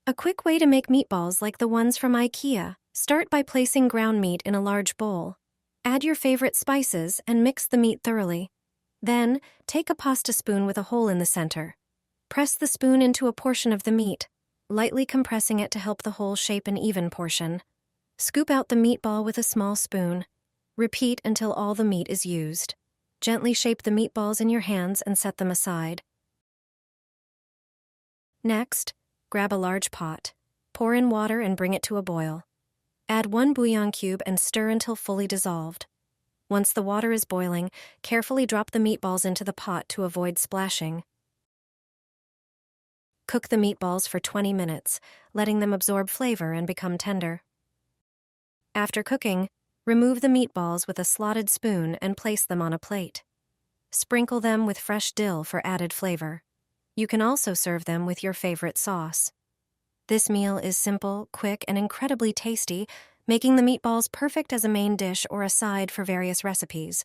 A quick way to make meatballs like the ones from IKEA. Start by placing ground meat in a large bowl. Add your favorite spices and mix the meat thoroughly. Then, take a pasta spoon with a hole in the center. Press the spoon into a portion of the meat, lightly compressing it to help the hole shape an even portion. Scoop out the meatball with a small spoon. Repeat until all the meat is used. Gently shape the meatballs in your hands and set them aside. Next, grab a large pot. Pour in water and bring it to a boil. Add 1 bouillon cube and stir until fully dissolved. Once the water is boiling, carefully drop the meatballs into the pot to avoid splashing. Cook the meatballs for 20 minutes, letting them absorb flavor and become tender. After cooking, remove the meatballs with a slotted spoon and place them on a plate. Sprinkle them with fresh dill for added flavor. You can also serve them with your favorite sauce. This meal is simple, quick, and incredibly tasty, making the meatballs perfect as a main dish or a side for various recipes.